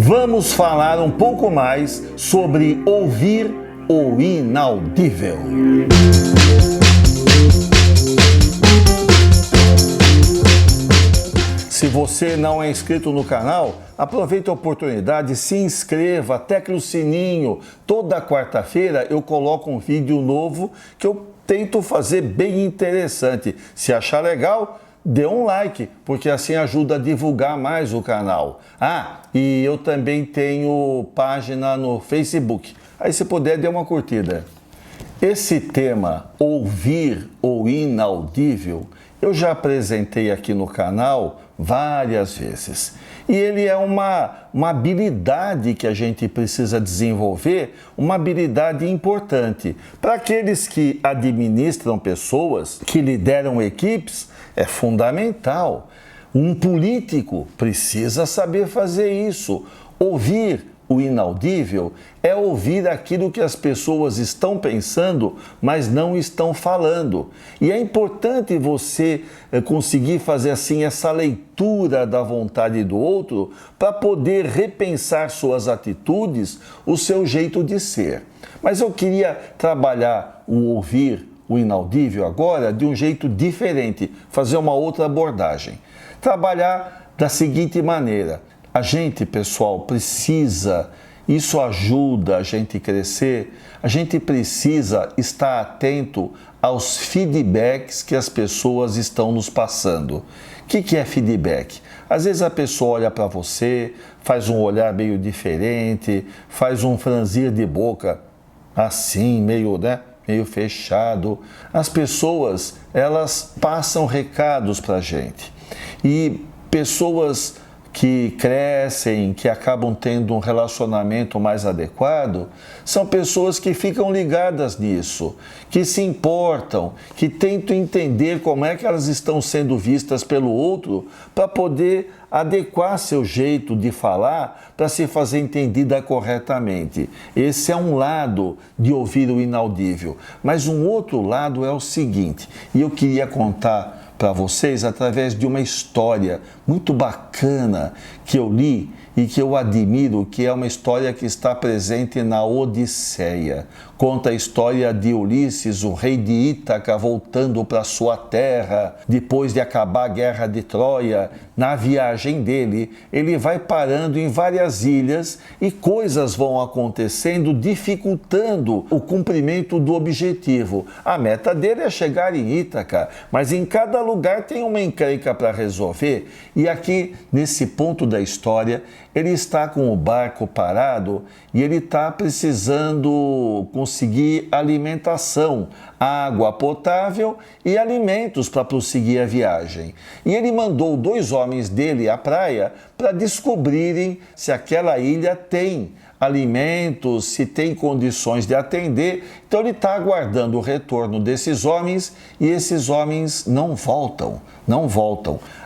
Vamos falar um pouco mais sobre ouvir o inaudível. Se você não é inscrito no canal, aproveite a oportunidade, se inscreva, tecle o sininho. Toda quarta-feira eu coloco um vídeo novo que eu tento fazer bem interessante. Se achar legal, dê um like, porque assim ajuda a divulgar mais o canal. E eu também tenho página no Facebook. Aí se puder, dê uma curtida. Esse tema, ouvir o inaudível, eu já apresentei aqui no canal várias vezes. E ele é uma habilidade que a gente precisa desenvolver, uma habilidade importante. Para aqueles que administram pessoas, que lideram equipes, é fundamental. Um político precisa saber fazer isso. Ouvir o inaudível é ouvir aquilo que as pessoas estão pensando, mas não estão falando. E é importante você conseguir fazer assim essa leitura da vontade do outro para poder repensar suas atitudes, o seu jeito de ser. Mas eu queria trabalhar o ouvir o inaudível agora de um jeito diferente, fazer uma outra abordagem. Trabalhar da seguinte maneira: a gente, pessoal, precisa, isso ajuda a gente a crescer, a gente precisa estar atento aos feedbacks que as pessoas estão nos passando. O que é feedback? Às vezes a pessoa olha para você, faz um olhar meio diferente, faz um franzir de boca assim, meio fechado. As pessoas, elas passam recados para a gente. E pessoas que crescem, que acabam tendo um relacionamento mais adequado, são pessoas que ficam ligadas nisso, que se importam, que tentam entender como é que elas estão sendo vistas pelo outro para poder adequar seu jeito de falar para se fazer entendida corretamente. Esse é um lado de ouvir o inaudível. Mas um outro lado é o seguinte, e eu queria contar para vocês através de uma história muito bacana que eu li e que eu admiro, que é uma história que está presente na Odisseia. Conta a história de Ulisses, o rei de Ítaca, voltando para sua terra, depois de acabar a guerra de Troia. Na viagem dele, ele vai parando em várias ilhas e coisas vão acontecendo, dificultando o cumprimento do objetivo. A meta dele é chegar em Ítaca, mas em cada lugar tem uma encrenca para resolver. E aqui, nesse ponto da história, ele está com o barco parado e ele está precisando conseguir alimentação, água potável e alimentos para prosseguir a viagem. E ele mandou 2 homens dele à praia para descobrirem se aquela ilha tem alimentos, se tem condições de atender. Então ele está aguardando o retorno desses homens e esses homens não voltam.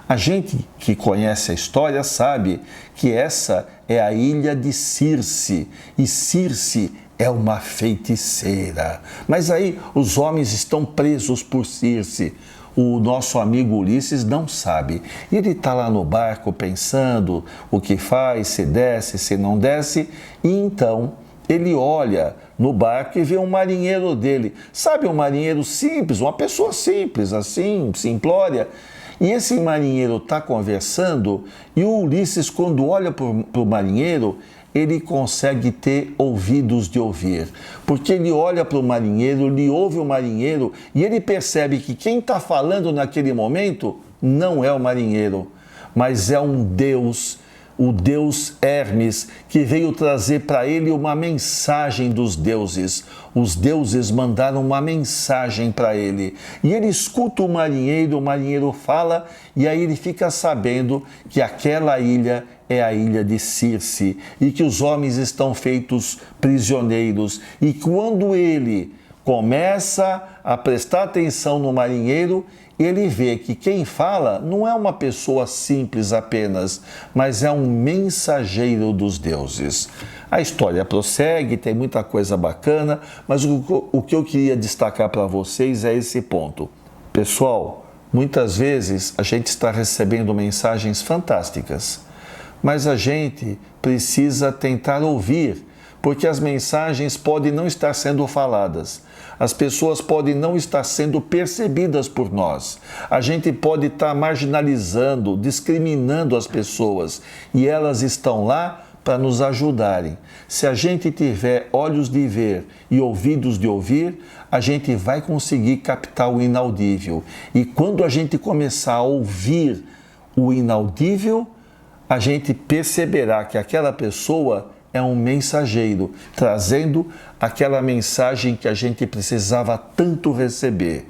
A gente que conhece a história sabe que essa é a ilha de Circe, e Circe é uma feiticeira. Mas aí os homens estão presos por Circe. O nosso amigo Ulisses não sabe. Ele está lá no barco pensando o que faz, se desce, se não desce, e então ele olha no barco e vê um marinheiro dele. Sabe, um marinheiro simples, uma pessoa simples, assim, simplória. E esse marinheiro está conversando e o Ulisses, quando olha para o marinheiro, ele consegue ter ouvidos de ouvir. Porque ele olha para o marinheiro, ele ouve o marinheiro e ele percebe que quem está falando naquele momento não é o marinheiro, mas é um deus, o deus Hermes, que veio trazer para ele uma mensagem dos deuses. Os deuses mandaram uma mensagem para ele. E ele escuta o marinheiro fala, e aí ele fica sabendo que aquela ilha é a ilha de Circe e que os homens estão feitos prisioneiros. E quando ele começa a prestar atenção no marinheiro, ele vê que quem fala não é uma pessoa simples apenas, mas é um mensageiro dos deuses. A história prossegue, tem muita coisa bacana, mas o que eu queria destacar para vocês é esse ponto. Pessoal, muitas vezes a gente está recebendo mensagens fantásticas, mas a gente precisa tentar ouvir, porque as mensagens podem não estar sendo faladas. As pessoas podem não estar sendo percebidas por nós. A gente pode estar marginalizando, discriminando as pessoas e elas estão lá para nos ajudarem. Se a gente tiver olhos de ver e ouvidos de ouvir, a gente vai conseguir captar o inaudível. E quando a gente começar a ouvir o inaudível, a gente perceberá que aquela pessoa é um mensageiro, trazendo aquela mensagem que a gente precisava tanto receber.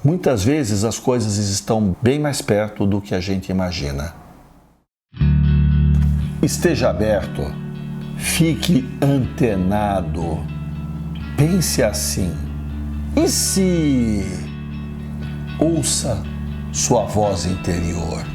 Muitas vezes as coisas estão bem mais perto do que a gente imagina. Esteja aberto, fique antenado, pense assim. E se ouça sua voz interior?